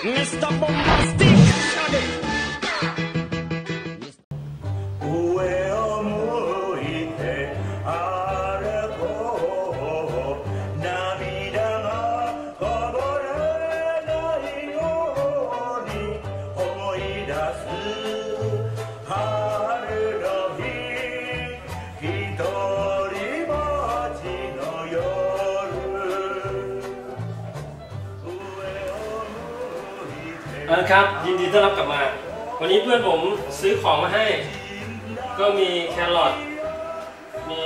Mr. Bombastic.ครับยินดีต้อนรับกลับมาวันนี้เพื่อนผมซื้อของมาให้ก็มีแครอทมี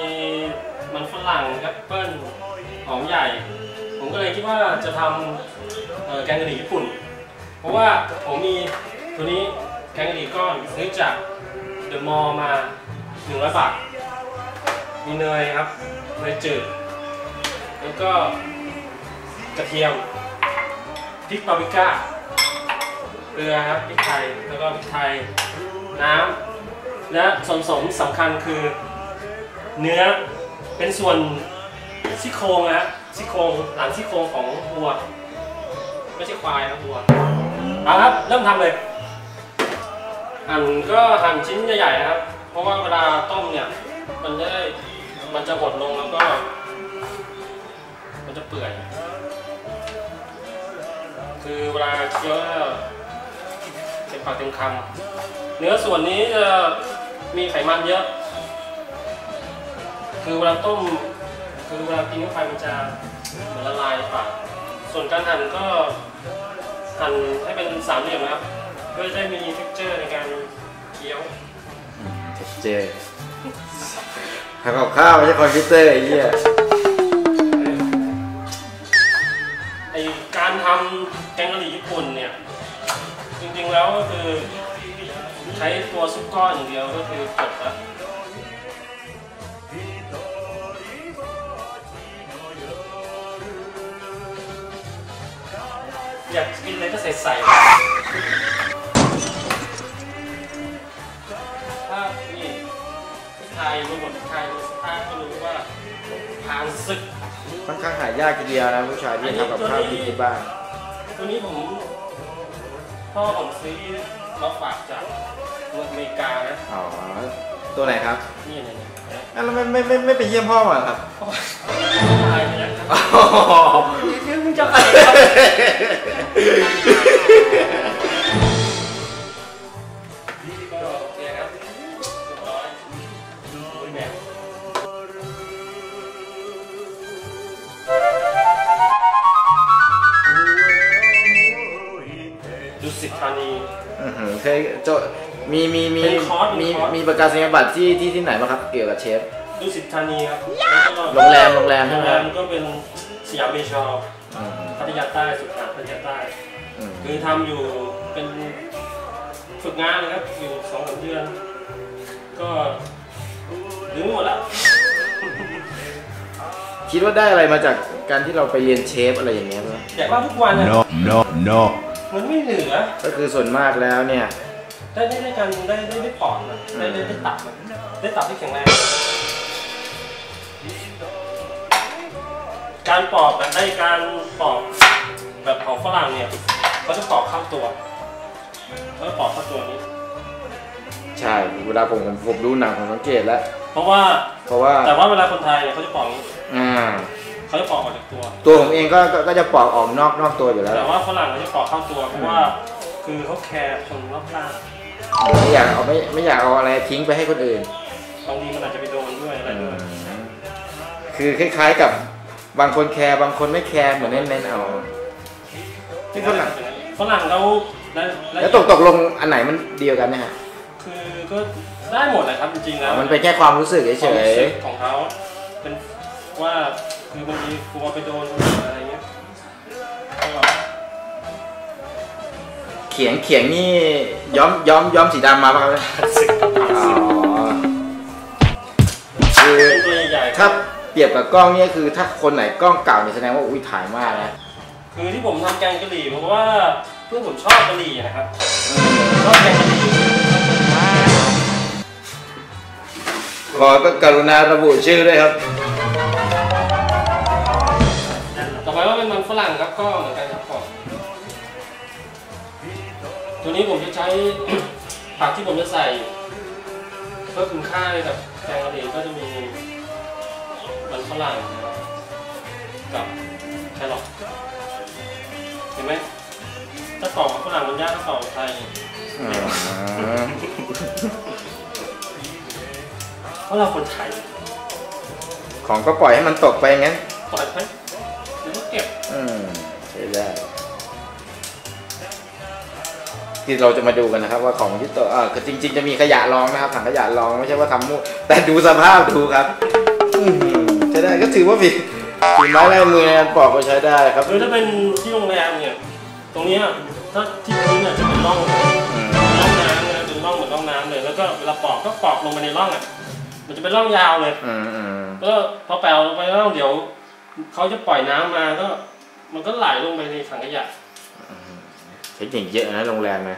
มันฝรั่งแอปเปิ้ลหอมใหญ่ผมก็เลยคิดว่าจะทำแกงกะหรี่ญี่ปุ่นเพราะว่าผมมีตัวนี้แกงกะหรี่ก้อนซื้อจากเดอะมอลล์มา100 บาทมีเนยครับเนยจืดแล้วก็กระเทียมพริกปาปริก้าเกลือครับพริกไทยแล้วก็พริกไทยน้ำและส่วนผสมสำคัญคือเนื้อเป็นส่วนซี่โครงนะซี่โครงหลังซี่โครงของวัวไม่ใช่ควายนะวัวเอาครับเริ่มทำเลยหั่นชิ้นใหญ่ๆนะครับเพราะว่าเวลาต้มเนี่ยมันจะหดลงแล้วก็มันจะเปื่อยคือเวลาเคี้ยวเต็มปากเต็มคำเนื้อส่วนนี้จะมีไขมันเยอะคือเวลาต้มคือเวลากินเข้าไปมันจะเหมือนละลายปากส่วนการหั่นก็หั่นให้เป็นสามเหลี่ยมนะครับเพื่อจะได้มี texture ในการเคี้ยว texture ทำกับข้าวไม่ใช่คอมพิวเตอร์ไอ้เหี้ยการทำแกงกะหรี่ญี่ปุ่นเนี่ยจริงๆแล้วก็คือใช้ตัวซุปก้อนอย่างเดียวก็คือจบแล้วอยากกินอะไรก็ใส่ถ้านี่ไทยรู้หมดไทยถ้าก็รู้ว่าผ่านศึกค่อนข้างหายากทีเดียวนะผู้ชายที่ทำกับข้าวที่บ้านตัวนี้พ่อผมซื้อมาฝากจากอเมริกานะอ๋อตัวไหนครับนี่แล้วไม่ไปเยี่ยมพ่อมาครับตายไปแล้วครับมึงจะไปก็โอเคครับดุสิตธานีเคยมีประกาศนียบัตรที่ไหนบ้างครับเกี่ยวกับเชฟดุสิตธานีครับโรงแรมก็เป็นสยามเบชอลพัทยาใต้สุขาพัทยาใต้คือทำอยู่เป็นฝึกงานนะครับอยู่2-3 เดือนก็ลืมหมดแล้วคิดว่าได้อะไรมาจากการที่เราไปเรียนเชฟอะไรอย่างเงี้ยมั้ยอยากว่าทุกวันนะ no มันไม่เหลือก็คือส่วนมากแล้วเนี่ยได้การได้ปอดนะได้ตับที่แข็งแรงการปอกแบบการปอกแบบของฝรั่งเนี่ยเขาจะปอกเข้าตัวเขาจะปอกเข้าตัวนี้ใช่เวลาผมดูหนังผมสังเกตแล้วเพราะว่าแต่ว่าเวลาคนไทยเนี่ยเขาจะปอกนี้เขาจะปอกออกจากตัวผมเองก็จะปอกออกนอกตัวอยู่แล้วแต่ว่าฝรั่งเขาจะปอกเข้าตัวเพราะว่าคือเขาแคร์คนรอบข้างไม่อยากเอาอะไรทิ้งไปให้คนอื่นบางทีมันอาจจะไปโดนด้วยอะไรด้วยคือคล้ายๆกับบางคนแคร์บางคนไม่แคร์เหมือนเน้นเอาที่ฝรั่งเขาแล้วตกลงอันไหนมันเดียวกันเนี่ยฮะคือก็ได้หมดเลยครับจริงๆแล้วมันเป็นแค่ความรู้สึกเฉยๆของเขาเป็นว่าคือบางทีกลัวไปโดนอะไรเงี้ยเขียงนี่ย้อมสีดำมาป่ะครับคือถ้าเปรียบกับกล้องนี่คือถ้าคนไหนกล้องเก่าเนี่ยแสดงว่าอุ้ยถ่ายมากนะคือที่ผมทำแกงกะหรี่เพราะว่าเพื่อนผมชอบกะหรี่นะครับชอบแกงกะหรี่ขอกรุณาระบุชื่อด้วยครับต่อไปว่าเป็นมันฝรั่งครับก็เหมือนกันครับ ตัวนี้ผมจะใช้ ผักที่ผมจะใส่เพื่อคุณค่าเลยกับแกงกะหรี่ก็จะมีมันฝรั่งกับแครอทเห็นไหมถ้าปอกฝรั่งมันยากถ้าปอกไทยเพราะเราคนไทย ของก็ปล่อยให้มันตกไปงั้น ปล่อยไปเดี๋ยวก็เก็บ ใช่ได้ที่เราจะมาดูกันนะครับว่าของที่ตัวคือจริงๆจะมีขยะรองนะครับถังขยะรองไม่ใช่ว่าทำมั่วแต่ดูสภาพดูครับใช้ได้ก็ถือว่าฝีไม้ลายมือในการปอกก็ใช้ได้ครับ คือถ้าเป็นที่โรงแรมเนี่ยตรงนี้ถ้าที่พื้นเนี่ยจะเป็นร่องน้ำนะเป็นร่องเหมือนร่องน้ำเลยแล้วก็เวลาปอกก็ปอกลงไปในร่องมันจะเป็นร่องยาวเลยก็พอแปะลงไปร่องเดี๋ยวเขาจะปล่อยน้ำมาก็มันก็ไหลลงไปในถังขยะเทคนิคเยอะนะโรงแรมนะ